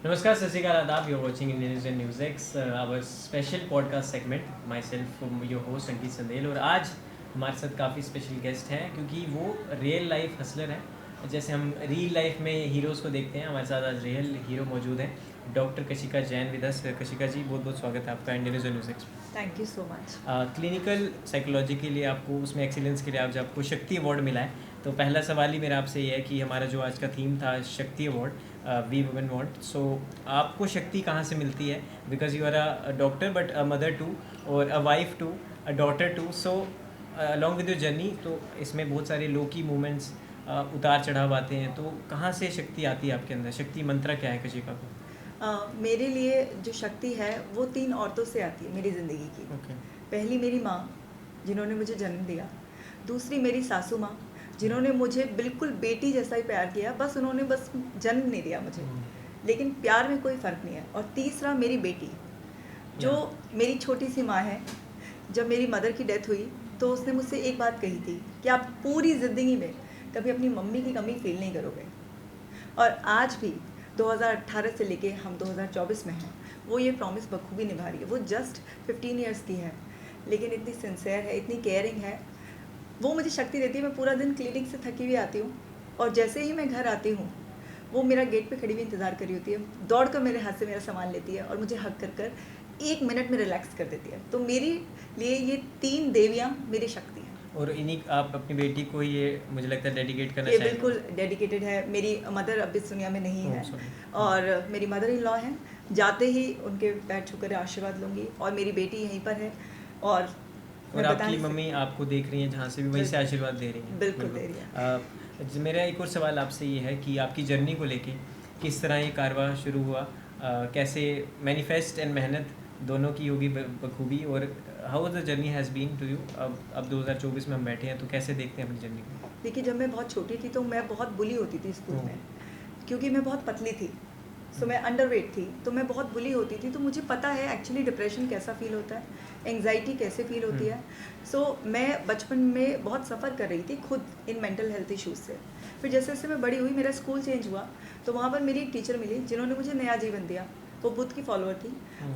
Namaskar, Sasigal Adab. You're watching Indonesian News X, our special podcast segment. Myself, your host अंकित संदेल. और आज हमारे साथ काफ़ी स्पेशल गेस्ट हैं क्योंकि वो रियल लाइफ हसलर हैं. जैसे हम रियल लाइफ में हीरोज़ को देखते हैं, हमारे साथ आज रियल हीरो मौजूद हैं. Doctor Kashika Jain with us. Kashika ji, बहुत बहुत स्वागत है आपका Indonesian news X. Thank you so much. Clinical psychology के लिए आपको, उसमें एक्सीलेंस के लिए आज आपको शक्ति अवार्ड मिला है. तो पहला सवाल ही मेरा आपसे ये है कि हमारा जो आज का थीम था Shakti award, we women want. So आपको शक्ति कहाँ से मिलती है? Because you are a doctor but a mother too, और a wife too, a daughter too. So along with your journey, तो इसमें बहुत सारे लो की मोमेंट्स, उतार चढ़ाव आते हैं. तो कहाँ से शक्ति आती है आपके अंदर? शक्ति मंत्रा क्या है कशिका को? मेरे लिए जो शक्ति है वो 3 औरतों से आती है मेरी ज़िंदगी की. ओके. पहली मेरी माँ, जिन्होंने मुझे जन्म दिया. दूसरी मेरी सासू माँ, जिन्होंने मुझे बिल्कुल बेटी जैसा ही प्यार किया. बस उन्होंने बस जन्म नहीं दिया मुझे, लेकिन प्यार में कोई फ़र्क नहीं है. और तीसरा मेरी बेटी, जो मेरी छोटी सी माँ है. जब मेरी मदर की डेथ हुई तो उसने मुझसे एक बात कही थी कि आप पूरी ज़िंदगी में कभी अपनी मम्मी की कमी फील नहीं करोगे. और आज भी 2018 से लेके हम 2024 में हैं, वो ये प्रॉमिस बखूबी निभा रही है. वो जस्ट 15 ईयर्स की है, लेकिन इतनी सिंसियर है, इतनी केयरिंग है. वो मुझे शक्ति देती है. मैं पूरा दिन क्लिनिक से थकी हुई आती हूँ, और जैसे ही मैं घर आती हूँ वो मेरा गेट पे खड़ी हुई इंतज़ार कर रही होती है. दौड़ कर मेरे हाथ से मेरा सामान लेती है और मुझे हक कर कर 1 मिनट में रिलैक्स कर देती है. तो मेरे लिए ये 3 देवियाँ मेरी शक्ति हैं. और इन्हीं आप अपनी बेटी को ये मुझे लगता है डेडिकेट करना ये चाहिए. बिल्कुल डेडिकेटेड है. मेरी मदर अब इस दुनिया में नहीं है, sorry. और मेरी मदर इन लॉ हैं. जाते ही उनके पैर छूकर आशीर्वाद लूँगी. और मेरी बेटी यहीं पर है, और आपकी मम्मी आपको देख रही हैं जहाँ से भी, वहीं से आशीर्वाद दे रही हैं. बिल्कुल दे रही है. मेरा एक और सवाल आपसे ये है कि आपकी जर्नी को लेके किस तरह ये कारवां शुरू हुआ, कैसे मैनिफेस्ट एंड मेहनत दोनों की होगी बखूबी, और how the journey has been to you. अब 2024 में हम बैठे हैं, तो कैसे देखते हैं अपनी जर्नी को? देखिए, जब मैं बहुत छोटी थी तो मैं बहुत बुली होती थी स्कूल में, क्योंकि मैं बहुत पतली थी. सो मैं अंडरवेट थी, तो मैं बहुत बुली होती थी. तो मुझे पता है एक्चुअली डिप्रेशन कैसा फील होता है, एंग्जाइटी कैसे फील होती है. सो मैं बचपन में बहुत सफ़र कर रही थी खुद इन मेंटल हेल्थ इश्यूज़ से. फिर जैसे जैसे मैं बड़ी हुई, मेरा स्कूल चेंज हुआ, तो वहाँ पर मेरी एक टीचर मिली जिन्होंने मुझे नया जीवन दिया. वो बुद्ध की फॉलोअर थी.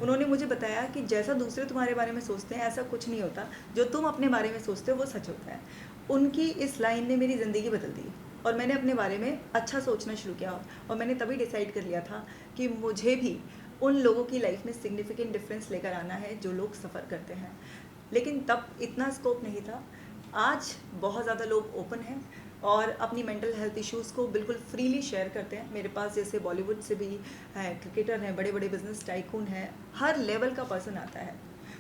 उन्होंने मुझे बताया कि जैसा दूसरे तुम्हारे बारे में सोचते हैं ऐसा कुछ नहीं होता, जो तुम अपने बारे में सोचते हो वो सच होता है. उनकी इस लाइन ने मेरी ज़िंदगी बदल दी, और मैंने अपने बारे में अच्छा सोचना शुरू किया. और मैंने तभी डिसाइड कर लिया था कि मुझे भी उन लोगों की लाइफ में सिग्निफिकेंट डिफरेंस लेकर आना है जो लोग सफ़र करते हैं. लेकिन तब इतना स्कोप नहीं था. आज बहुत ज़्यादा लोग ओपन हैं और अपनी मेंटल हेल्थ इश्यूज़ को बिल्कुल फ्रीली शेयर करते हैं. मेरे पास जैसे बॉलीवुड से भी हैं, क्रिकेटर हैं, बड़े बड़े बिजनेस टाइकून हैं, हर लेवल का पर्सन आता है.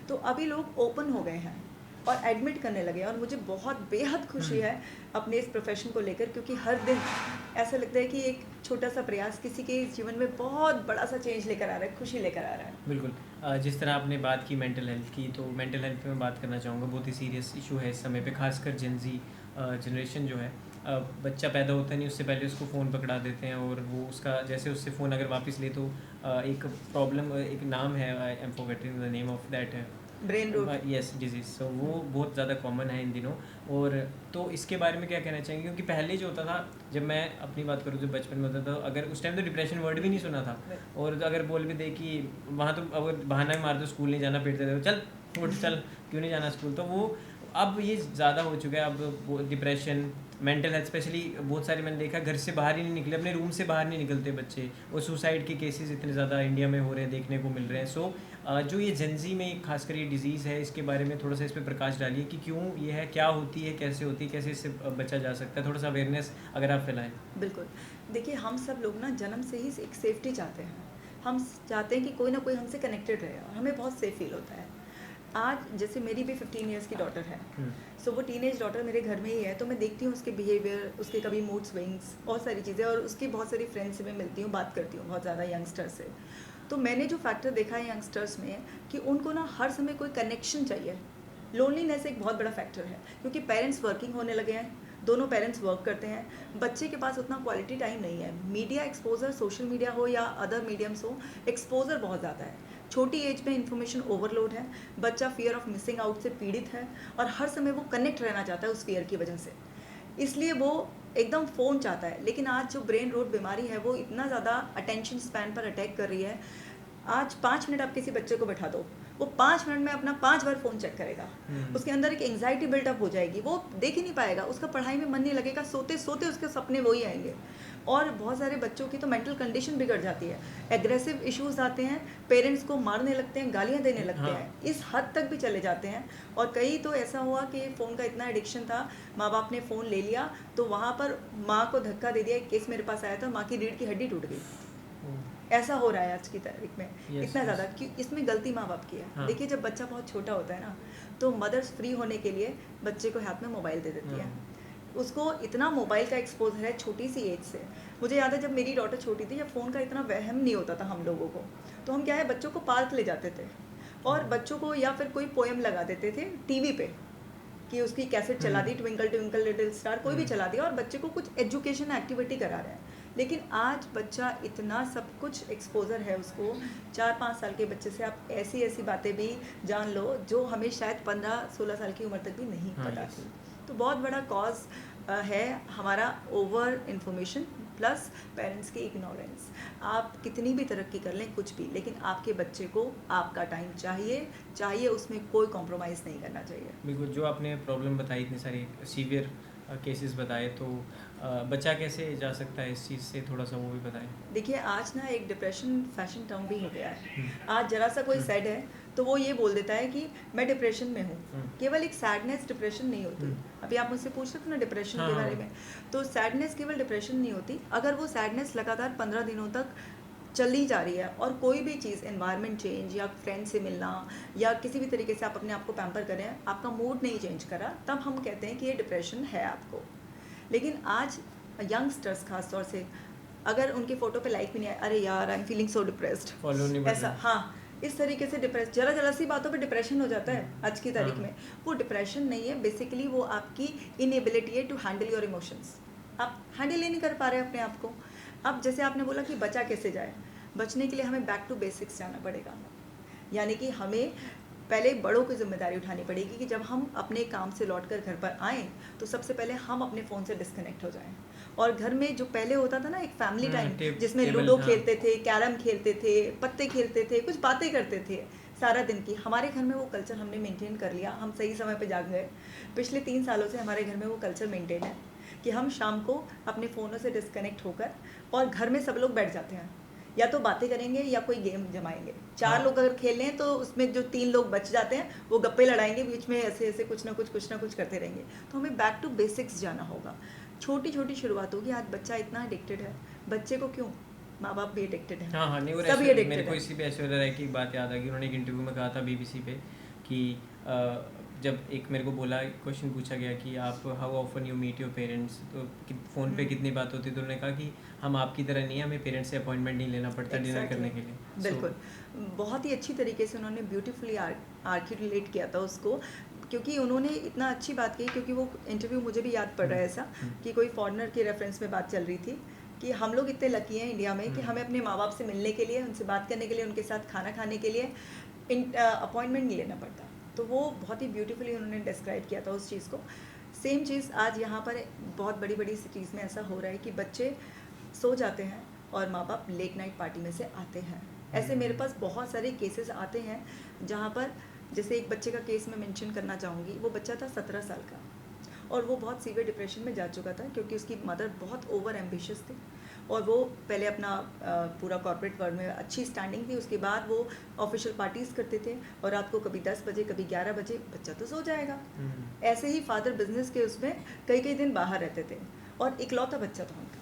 तो अभी लोग ओपन हो गए हैं और एडमिट करने लगे हैं, और मुझे बहुत बेहद खुशी है अपने इस प्रोफेशन को लेकर, क्योंकि हर दिन ऐसा लगता है कि एक छोटा सा प्रयास किसी के जीवन में बहुत बड़ा सा चेंज लेकर आ रहा है, खुशी लेकर आ रहा है. बिल्कुल. जिस तरह आपने बात की मेंटल हेल्थ की, तो मेंटल हेल्थ पे मैं बात करना चाहूँगा. बहुत ही सीरियस इशू है इस समय पे, खासकर जेनजी जनरेशन जो है. बच्चा पैदा होता नहीं, उससे पहले उसको फ़ोन पकड़ा देते हैं, और वो उसका जैसे उससे फ़ोन अगर वापस ले तो एक प्रॉब्लम, एक नाम है, I am forgetting the name of that, brain root. Yes, disease. So वो बहुत ज़्यादा कॉमन है इन दिनों. और तो इसके बारे में क्या कहना चाहेंगे? क्योंकि पहले जो होता था, जब मैं अपनी बात करूँ, जब बचपन में होता था, अगर उस टाइम तो डिप्रेशन वर्ड भी नहीं सुना था. और अगर बोल भी दे कि वहाँ तो अगर बहाना भी मार दो, स्कूल नहीं जाना, पीटते थे, चल उठ, चल क्यों नहीं जाना स्कूल. तो वो अब ये ज़्यादा हो चुका है. अब डिप्रेशन, मेंटल हेल्थ स्पेशली, बहुत सारे मैंने देखा घर से बाहर ही नहीं निकले, अपने रूम से बाहर नहीं निकलते बच्चे. और सुसाइड के केसेस इतने ज़्यादा इंडिया में हो रहे हैं, देखने को मिल रहे हैं. सो जो ये जेंजी में खासकर ये डिज़ीज़ है, इसके बारे में थोड़ा सा इस पर प्रकाश डालिए कि क्यों ये है, क्या होती है, कैसे होती है, कैसे इससे बचा जा सकता है. थोड़ा सा अवेयरनेस अगर आप फैलाएं. बिल्कुल. देखिए, हम सब लोग ना जन्म से ही एक सेफ्टी चाहते हैं. हम चाहते हैं कि कोई ना कोई हमसे कनेक्टेड रहे, और हमें बहुत सेफ फील होता है. आज जैसे मेरी भी 15 ईयर्स की डॉटर है. सो वो टीनेज डॉटर मेरे घर में ही है, तो मैं देखती हूँ उसके बिहेवियर, उसके कभी मूड स्विंग्स, बहुत सारी चीज़ें. और उसकी बहुत सारी फ्रेंड्स से मैं मिलती हूँ, बात करती हूँ बहुत ज़्यादा यंगस्टर से. तो मैंने जो फैक्टर देखा है यंगस्टर्स में, कि उनको ना हर समय कोई कनेक्शन चाहिए. लोनलीनेस एक बहुत बड़ा फैक्टर है, क्योंकि पेरेंट्स वर्किंग होने लगे हैं, दोनों पेरेंट्स वर्क करते हैं. बच्चे के पास उतना क्वालिटी टाइम नहीं है. मीडिया एक्सपोजर, सोशल मीडिया हो या अदर मीडियम्स हो, एक्सपोजर बहुत ज़्यादा है. छोटी एज में इन्फॉर्मेशन ओवरलोड है. बच्चा फियर ऑफ मिसिंग आउट से पीड़ित है, और हर समय वो कनेक्ट रहना चाहता है उस फियर की वजह से. इसलिए वो एकदम फ़ोन चाहता है। लेकिन आज जो ब्रेन रोट बीमारी है वो इतना ज़्यादा अटेंशन स्पैन पर अटैक कर रही है। आज 5 मिनट आप किसी बच्चे को बैठा दो, वो 5 मिनट में अपना 5 बार फ़ोन चेक करेगा। उसके अंदर एक एंग्जाइटी बिल्टअप हो जाएगी, वो देख ही नहीं पाएगा, उसका पढ़ाई में मन नहीं लगेगा, सोते सोते उसके सपने वही आएंगे। और बहुत सारे बच्चों की तो मेंटल कंडीशन बिगड़ जाती है, एग्रेसिव इश्यूज आते हैं, पेरेंट्स को मारने लगते हैं, गालियाँ देने लगते हाँ। हैं, इस हद तक भी चले जाते हैं। और कई तो ऐसा हुआ कि फ़ोन का इतना एडिक्शन था, माँ बाप ने फ़ोन ले लिया तो वहाँ पर माँ को धक्का दे दिया। एक केस मेरे पास आया था, माँ की रीढ़ की हड्डी टूट गई। ऐसा हो रहा है आज की तारीख में। Yes, इतना yes. ज़्यादा कि इसमें गलती माँ बाप की है। हाँ। देखिए, जब बच्चा बहुत छोटा होता है ना, तो मदर्स फ्री होने के लिए बच्चे को हाथ में मोबाइल दे देती है। उसको इतना मोबाइल का एक्सपोजर है छोटी सी एज से। मुझे याद है जब मेरी डॉटर छोटी थी, जब फ़ोन का इतना वहम नहीं होता था हम लोगों को, तो हम क्या है, बच्चों को पार्क ले जाते थे और बच्चों को या फिर कोई पोएम लगा देते थे टीवी पे, कि उसकी कैसेट चला दी, ट्विंकल ट्विंकल लिटिल स्टार, कोई भी चला दिया और बच्चे को कुछ एजुकेशन एक्टिविटी करा रहे हैं। लेकिन आज बच्चा इतना सब कुछ एक्सपोजर है उसको, 4-5 साल के बच्चे से आप ऐसी ऐसी बातें भी जान लो जो हमें शायद 15-16 साल की उम्र तक भी नहीं हाँ, पता yes. थी। तो बहुत बड़ा कॉज है हमारा ओवर इन्फॉर्मेशन प्लस पेरेंट्स की इग्नोरेंस। आप कितनी भी तरक्की कर लें, कुछ भी, लेकिन आपके बच्चे को आपका टाइम चाहिए, उसमें कोई कॉम्प्रोमाइज़ नहीं करना चाहिए। बिल्कुल, जो आपने प्रॉब्लम बताई, इतने सारे सीवियर केसेस बताए, तो बच्चा कैसे जा सकता है इस चीज़ से, थोड़ा सा वो भी बताएं। देखिए, आज ना एक डिप्रेशन फैशन टर्म भी हो गया है। आज जरा सा कोई सैड है तो वो ये बोल देता है कि मैं डिप्रेशन में हूँ। केवल एक सैडनेस डिप्रेशन नहीं होती। अभी आप मुझसे पूछ रहे थे ना डिप्रेशन हाँ, के हाँ। बारे में, तो सैडनेस केवल डिप्रेशन नहीं होती। अगर वो सैडनेस लगातार 15 दिनों तक चली जा रही है और कोई भी चीज़, एनवायरनमेंट चेंज या फ्रेंड से मिलना या किसी भी तरीके से आप अपने आप को पैम्पर करें, आपका मूड नहीं चेंज करा, तब हम कहते हैं कि ये डिप्रेशन है आपको। लेकिन आज यंगस्टर्स खास तौर से, अगर उनके फ़ोटो पे लाइक भी नहीं आया, अरे यार I am feeling so depressed, follow नहीं बढ़ ऐसा, रहा। हाँ, इस तरीके से डिप्रेस, जरा सी बातों पे डिप्रेशन हो जाता है आज की तारीख हाँ। में। वो डिप्रेशन नहीं है, बेसिकली वो आपकी इनएबिलिटी है टू हैंडल योर इमोशंस। आप हैंडल ही नहीं कर पा रहे अपने आप को। अब जैसे आपने बोला कि बचा कैसे जाए, बचने के लिए हमें बैक टू बेसिक्स जाना पड़ेगा। यानी कि हमें पहले बड़ों की जिम्मेदारी उठानी पड़ेगी कि जब हम अपने काम से लौटकर घर पर आएँ तो सबसे पहले हम अपने फ़ोन से डिस्कनेक्ट हो जाएं। और घर में जो पहले होता था ना एक फैमिली टाइम, जिसमें टेबल, लूडो हाँ। खेलते थे, कैरम खेलते थे, पत्ते खेलते थे, कुछ बातें करते थे सारा दिन की, हमारे घर में वो कल्चर हमने मेंटेन कर लिया। हम सही समय पे जाग गए। पिछले 3 सालों से हमारे घर में वो कल्चर मेंटेन है कि हम शाम को अपने फ़ोनों से डिस्कनेक्ट होकर और घर में सब लोग बैठ जाते हैं, या तो बातें करेंगे या कोई गेम जमाएंगे। 4 हाँ। लोग अगर खेल रहे हैं तो उसमें जो 3 लोग बच जाते हैं वो गप्पे लड़ाएंगे, बीच में ऐसे ऐसे कुछ ना कुछ करते रहेंगे। तो हमें बैक टू बेसिक्स जाना होगा। छोटी छोटी शुरुआत होगी। आज बच्चा इतना एडिक्टेड है, बच्चे को क्यों, माँ बाप भी एडिक्टेड है। हाँ, हाँ, नहीं, और सभी मेरे एडिक्टेड को है। इसी पे ऐश्वर्या राय की एक बात याद आ गई। उन्होंने एक इंटरव्यू में कहा था बीबीसी पे कि जब एक मेरे को बोला, क्वेश्चन पूछा गया कि आप how often you meet your parents, तो फ़ोन पे कितनी बात होती है, तो उन्होंने कहा कि हम आपकी तरह नहीं है, हमें पेरेंट्स से अपॉइंटमेंट नहीं लेना पड़ता डिनर करने के लिए। बिल्कुल, बहुत ही अच्छी तरीके से उन्होंने ब्यूटीफुली आर्टिकुलेट किया था उसको, क्योंकि उन्होंने इतना अच्छी बात की। क्योंकि वो इंटरव्यू मुझे भी याद पड़ रहा है ऐसा कि कोई फॉरेनर के रेफरेंस में बात चल रही थी कि हम लोग इतने लकी हैं इंडिया में कि हमें अपने माँ बाप से मिलने के लिए, उनसे बात करने के लिए, उनके साथ खाना खाने के लिए अपॉइंटमेंट नहीं लेना पड़ता। तो वो बहुत ही ब्यूटीफुली उन्होंने डिस्क्राइब किया था उस चीज़ को। सेम चीज़ आज यहाँ पर बहुत बड़ी बड़ी सिटीज़ में ऐसा हो रहा है कि बच्चे सो जाते हैं और माँ बाप लेट नाइट पार्टी में से आते हैं। ऐसे मेरे पास बहुत सारे केसेस आते हैं जहाँ पर, जैसे एक बच्चे का केस मैं मेंशन करना चाहूँगी। वो बच्चा था 17 साल का और वो बहुत सीवियर डिप्रेशन में जा चुका था क्योंकि उसकी मदर बहुत ओवर एम्बिशियस थी और वो पहले अपना पूरा कॉर्पोरेट वर्ल्ड में अच्छी स्टैंडिंग थी। उसके बाद वो ऑफिशियल पार्टीज़ करते थे और रात को कभी 10 बजे कभी 11 बजे बच्चा तो सो जाएगा। ऐसे ही फादर बिजनेस के उसमें कई दिन बाहर रहते थे और इकलौता बच्चा था उनका।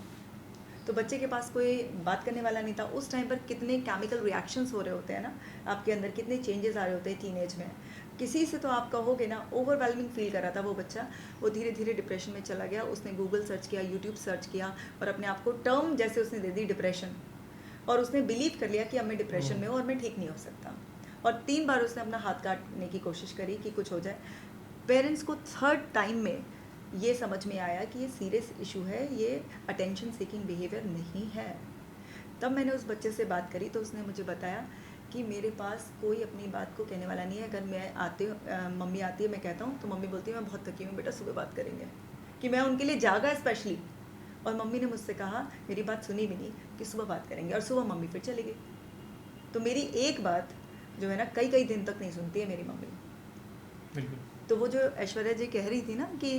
तो बच्चे के पास कोई बात करने वाला नहीं था। उस टाइम पर कितने केमिकल रिएक्शंस हो रहे होते हैं ना आपके अंदर, कितने चेंजेस आ रहे होते हैं टीनेज में। किसी से तो आप कहोगे ना, ओवरवेलमिंग फील कर रहा था वो बच्चा। वो धीरे धीरे डिप्रेशन में चला गया। उसने गूगल सर्च किया, यूट्यूब सर्च किया और अपने आप को टर्म जैसे उसने दे दी डिप्रेशन, और उसने बिलीव कर लिया कि अब मैं डिप्रेशन में हूँ और मैं ठीक नहीं हो सकता। और 3 बार उसने अपना हाथ काटने की कोशिश करी कि कुछ हो जाए। पेरेंट्स को 3rd टाइम में ये समझ में आया कि ये सीरियस इशू है, ये अटेंशन सीकिंग बिहेवियर नहीं है। तब मैंने उस बच्चे से बात करी तो उसने मुझे बताया कि मेरे पास कोई अपनी बात को कहने वाला नहीं है। अगर मैं मम्मी आती है, मैं कहता हूँ तो मम्मी बोलती है मैं बहुत थकी हूँ बेटा, सुबह बात करेंगे। कि मैं उनके लिए जागा स्पेशली और मम्मी ने मुझसे कहा, मेरी बात सुनी भी नहीं, कि सुबह बात करेंगे, और सुबह मम्मी फिर चली गई। तो मेरी एक बात जो है ना कई कई दिन तक नहीं सुनती है मेरी मम्मी। बिल्कुल। तो वो जो ऐश्वर्या जी कह रही थी ना कि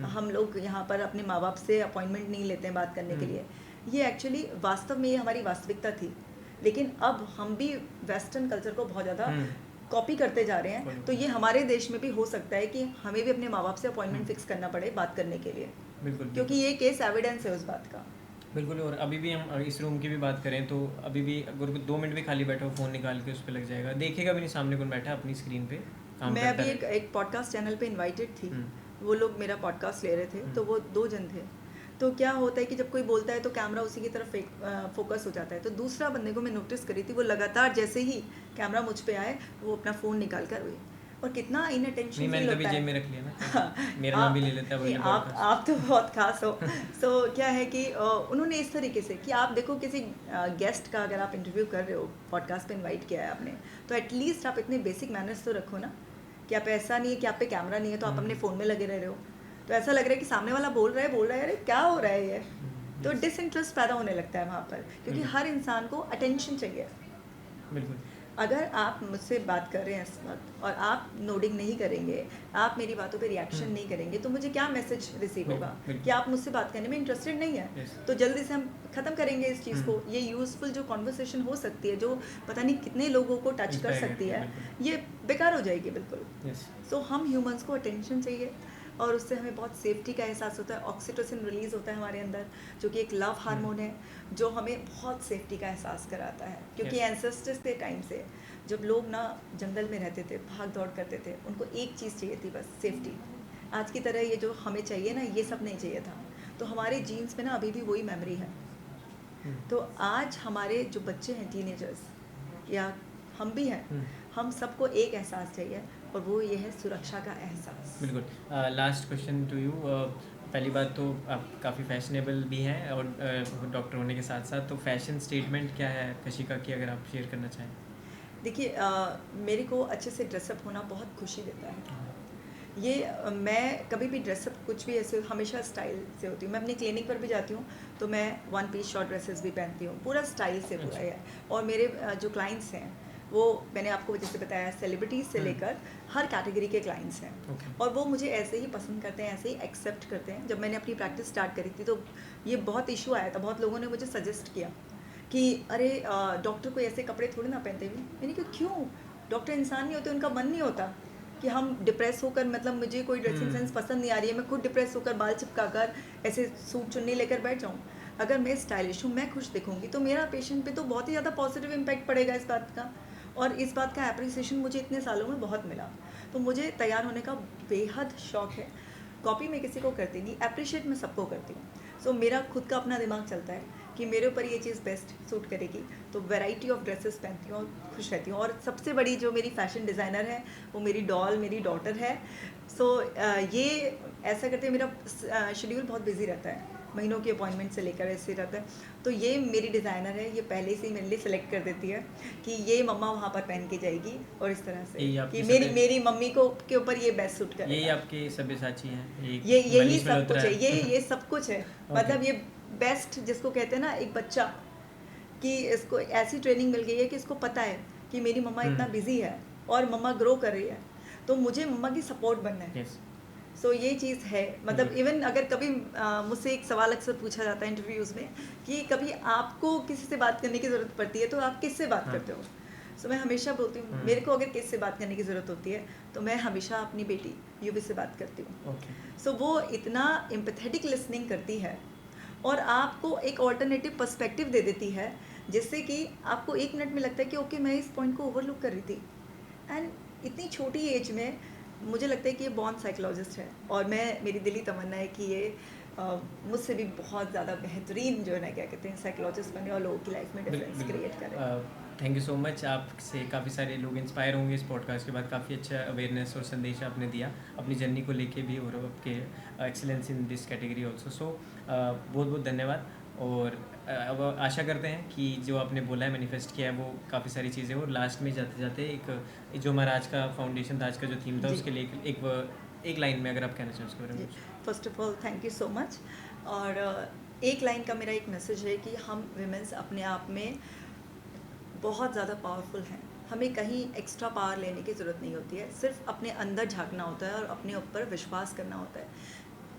हम लोग यहाँ पर अपने माँ बाप से अपॉइंटमेंट नहीं लेते हैं बात करने के लिए, ये एक्चुअली वास्तव में ये हमारी वास्तविकता थी। लेकिन अब हम भी वेस्टर्न कल्चर को बहुत ज़्यादा कॉपी करते जा रहे हैं। तो ये हमारे देश में भी हो सकता है कि हमें भी अपने माँ बाप से अपॉइंटमेंट फिक्स करना पड़े बात करने के लिए, बिल्कुल, क्योंकि ये केस एविडेंस है उस बात का। बिल्कुल। और अभी भी हम इस रूम की भी बात करें तो अभी भी अगर 2 मिनट भी खाली बैठा हो, फ़ोन निकाल के उस पर लग जाएगा, देखेगा भी नहीं सामने कौन बैठा है, अपनी स्क्रीन पे काम मैं करता अभी रहेगा। एक पॉडकास्ट चैनल पे इनवाइटेड थी, वो लोग मेरा पॉडकास्ट ले रहे थे, तो वो 2 जन थे। तो क्या होता है कि जब कोई बोलता है तो कैमरा उसी की तरफ फोकस हो जाता है। तो दूसरा बंदे को मैं नोटिस करी थी, वो लगातार जैसे ही कैमरा मुझ पे आए वो अपना फ़ोन निकाल कर हुई, और कितना इन अटेंशन नहीं, मैंने फील तभी होता जेब है। में रख लिया ना, मेरा नाम भी ले लेता है नहीं, वही पॉडकास्ट। आप तो बहुत खास हो। सो क्या है कि उन्होंने इस तरीके से कि आप देखो किसी गेस्ट का अगर आप इंटरव्यू कर रहे हो, पॉडकास्ट पे इनवाइट किया है आपने, तो एटलीस्ट आप इतने बेसिक मैनर्स तो रखो ना, कि आप ऐसा नहीं है कि आप पे कैमरा नहीं है तो आप अपने फ़ोन में लगे रह रहे हो। तो ऐसा लग रहा है कि सामने वाला बोल रहा है अरे क्या हो रहा है ये। तो डिसइंटरेस्ट पैदा होने लगता है वहाँ पर, क्योंकि हर इंसान को अटेंशन चाहिए। बिल्कुल। अगर आप मुझसे बात कर रहे हैं इस वक्त और आप नोडिंग नहीं करेंगे, आप मेरी बातों पे रिएक्शन नहीं करेंगे, तो मुझे क्या मैसेज रिसीव होगा कि आप मुझसे बात करने में इंटरेस्टेड नहीं है। तो जल्दी से हम ख़त्म करेंगे इस चीज़ को। ये यूज़फुल जो कॉन्वर्सेशन हो सकती है, जो पता नहीं कितने लोगों को टच कर सकती है, ये बेकार हो जाएगी बिल्कुल। सो हम ह्यूमंस को अटेंशन चाहिए, और उससे हमें बहुत सेफ्टी का एहसास होता है। ऑक्सीटोसिन रिलीज़ होता है हमारे अंदर, जो कि एक लव हार्मोन है, जो हमें बहुत सेफ्टी का एहसास कराता है। क्योंकि एंसेस्टर्स के टाइम से जब लोग ना जंगल में रहते थे, भाग दौड़ करते थे, उनको एक चीज़ चाहिए थी बस, सेफ्टी। आज की तरह ये जो हमें चाहिए ना, ये सब नहीं चाहिए था। तो हमारे जीन्स में ना अभी भी वही मेमोरी है। तो आज हमारे जो बच्चे हैं, टीनेजर्स, या हम भी हैं, हम सबको एक एहसास चाहिए, और वो ये है सुरक्षा का एहसास। बिल्कुल। Last question to you. पहली बात तो आप काफ़ी फैशनेबल भी हैं और डॉक्टर होने के साथ साथ, तो फैशन स्टेटमेंट क्या है कशिका की, अगर आप शेयर करना चाहें? देखिए, मेरे को अच्छे से ड्रेसअप होना बहुत खुशी देता है। ये मैं कभी भी ड्रेसअप कुछ भी ऐसे हमेशा स्टाइल से होती हूँ। मैं अपनी क्लिनिक पर भी जाती हूँ तो मैं 1 पीस शॉर्ट ड्रेसेस भी पहनती हूँ, पूरा स्टाइल से पूरा है। और मेरे जो क्लाइंट्स हैं, वो मैंने आपको जैसे बताया, सेलिब्रिटीज़ से लेकर हर कैटेगरी के क्लाइंट्स हैं। और वो मुझे ऐसे ही पसंद करते हैं, ऐसे ही एक्सेप्ट करते हैं। जब मैंने अपनी प्रैक्टिस स्टार्ट करी थी तो ये बहुत इशू आया था, बहुत लोगों ने मुझे सजेस्ट किया कि अरे डॉक्टर को ऐसे कपड़े थोड़ी ना पहनते हुए। मैंने कहा क्यों, डॉक्टर इंसान नहीं होते, उनका मन नहीं होता कि हम डिप्रेस होकर, मतलब मुझे कोई ड्रेसिंग सेंस पसंद नहीं आ रही है, मैं खुद डिप्रेस होकर बाल चिपका कर ऐसे सूट चुन्नी लेकर बैठ जाऊँ। अगर मैं स्टाइलिश हूँ, मैं खुश दिखूँगी, तो मेरा पेशेंट पे तो बहुत ही ज़्यादा पॉजिटिव इम्पैक्ट पड़ेगा इस बात का। और इस बात का एप्रिसिएशन मुझे इतने सालों में बहुत मिला। तो मुझे तैयार होने का बेहद शौक़ है। कॉपी मैं किसी को करती नहीं, अप्रिशिएट मैं सबको करती हूँ। सो मेरा खुद का अपना दिमाग चलता है कि मेरे ऊपर ये चीज़ बेस्ट सूट करेगी, तो वैरायटी ऑफ ड्रेसेस पहनती हूँ और खुश रहती हूँ। और सबसे बड़ी जो मेरी फैशन डिज़ाइनर है, वो मेरी डॉल, मेरी डॉटर है। सो ये ऐसा करते हुए मेरा शेड्यूल बहुत बिजी रहता है, महीनों की अपॉइंटमेंट से लेकर ऐसे रहता है। तो ये मेरी डिज़ाइनर है, ये पहले से ही मेरे लिए सेलेक्ट कर देती है कि ये मम्मा वहाँ पर पहन के जाएगी, और इस तरह से कि मेरी मम्मी को के ऊपर ये बेस्ट सूट करेगा। यही आपके सब्यसाची हैं, ये यही सब कुछ है, ये सब कुछ है। मतलब ये बेस्ट जिसको कहते हैं ना, एक बच्चा कि इसको ऐसी ट्रेनिंग मिल गई है कि इसको पता है कि मेरी मम्मा इतना बिजी है और मम्मा ग्रो कर रही है, तो मुझे मम्मा की सपोर्ट बनना है। सो ये चीज़ है। मतलब इवन अगर कभी मुझसे एक सवाल अक्सर पूछा जाता है इंटरव्यूज़ में कि कभी आपको किसी से बात करने की ज़रूरत पड़ती है तो आप किससे बात करते हो? सो मैं हमेशा बोलती हूँ, मेरे को अगर किससे बात करने की ज़रूरत होती है तो मैं हमेशा अपनी बेटी यूवी से बात करती हूँ। सो वो इतना एम्पैथेटिक लिसनिंग करती है और आपको एक ऑल्टरनेटिव पर्सपेक्टिव दे देती है, जिससे कि आपको 1 मिनट में लगता है कि ओके, मैं इस पॉइंट को ओवरलुक कर रही थी। एंड इतनी छोटी एज में मुझे लगता है कि ये बॉर्न साइकोलॉजिस्ट है, और मेरी दिली तमन्ना है कि ये मुझसे भी बहुत ज़्यादा बेहतरीन जो है ना, क्या कहते हैं, साइकोलॉजिस्ट बने और लोगों की लाइफ में डिफरेंस क्रिएट करें। Thank you so much. आपसे काफ़ी सारे लोग इंस्पायर होंगे इस पॉडकास्ट के बाद। काफ़ी अच्छा अवेयरनेस और संदेश आपने दिया अपनी जर्नी को लेके भी, और आपके excellence in this category also. So बहुत बहुत धन्यवाद। और अब आशा करते हैं कि जो आपने बोला है, मैनिफेस्ट किया है, वो काफ़ी सारी चीज़ें। और लास्ट में जाते जाते एक जो हमारा आज का फाउंडेशन था, आज का जो थीम था, उसके लिए एक लाइन में अगर आप कहना चाहें उसके बारे में। First of all thank you so much. और एक लाइन का मेरा एक मैसेज है कि हम विमेंस अपने आप में बहुत ज़्यादा पावरफुल हैं। हमें कहीं एक्स्ट्रा पावर लेने की ज़रूरत नहीं होती है, सिर्फ अपने अंदर झांकना होता है और अपने ऊपर विश्वास करना होता है।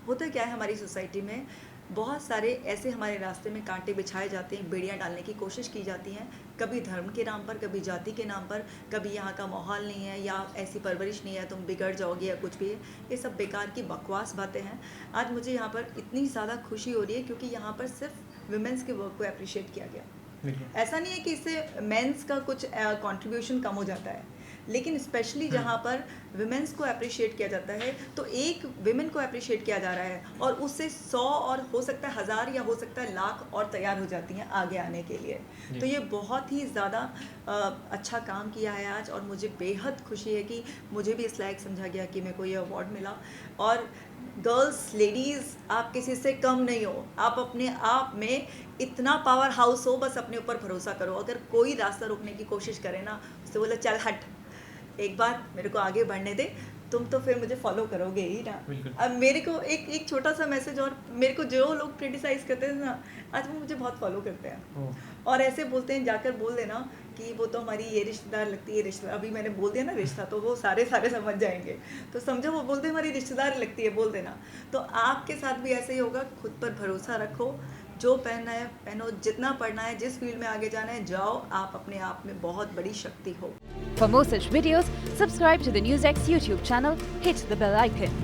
होता क्या है, हमारी सोसाइटी में बहुत सारे ऐसे हमारे रास्ते में कांटे बिछाए जाते हैं, बेड़ियाँ डालने की कोशिश की जाती हैं, कभी धर्म के नाम पर, कभी जाति के नाम पर, कभी यहाँ का माहौल नहीं है या ऐसी परवरिश नहीं है, तुम बिगड़ जाओगे या कुछ भी है। ये सब बेकार की बकवास बातें हैं। आज मुझे यहाँ पर इतनी ज़्यादा खुशी हो रही है क्योंकि यहाँ पर सिर्फ विमेंस के वर्क को अप्रिशिएट किया गया। ऐसा नहीं है कि इससे मेंस का कुछ कंट्रीब्यूशन कम हो जाता है, लेकिन स्पेशली जहाँ पर विमेंस को अप्रिशिएट किया जाता है तो एक विमेन को अप्रिशिएट किया जा रहा है और उससे 100 और हो सकता है 1000 या हो सकता है लाख और तैयार हो जाती हैं आगे आने के लिए। तो ये बहुत ही ज़्यादा अच्छा काम किया है आज और मुझे बेहद खुशी है कि मुझे भी इस लायक समझा गया कि मेरे को ये अवार्ड मिला। और गर्ल्स, लेडीज़, आप किसी से कम नहीं हो, आप अपने आप में इतना पावर हाउस हो, बस अपने ऊपर भरोसा करो। अगर कोई रास्ता रोकने की कोशिश करे ना, उससे बोले चल हट, एक बार मेरे को आगे बढ़ने दे, तुम तो फिर मुझे फॉलो करोगे ही ना। अब मेरे को एक छोटा सा मैसेज, और मेरे को जो लोग क्रिटिसाइज करते हैं ना, आज वो मुझे बहुत फॉलो करते हैं और ऐसे बोलते हैं, जाकर बोल देना कि वो तो हमारी ये रिश्तेदार लगती है, रिश्तेदार। अभी मैंने बोल दिया ना रिश्ता, तो वो सारे समझ जाएंगे, तो समझो वो बोलते हैं हमारी रिश्तेदार लगती है, बोल देना। तो आपके साथ भी ऐसे ही होगा, खुद पर भरोसा रखो, जो पहनना है पहनो, जितना पढ़ना है, जिस फील्ड में आगे जाना है जाओ, आप अपने आप में बहुत बड़ी शक्ति हो। For more such videos, subscribe to the NewsX YouTube channel, hit the bell icon.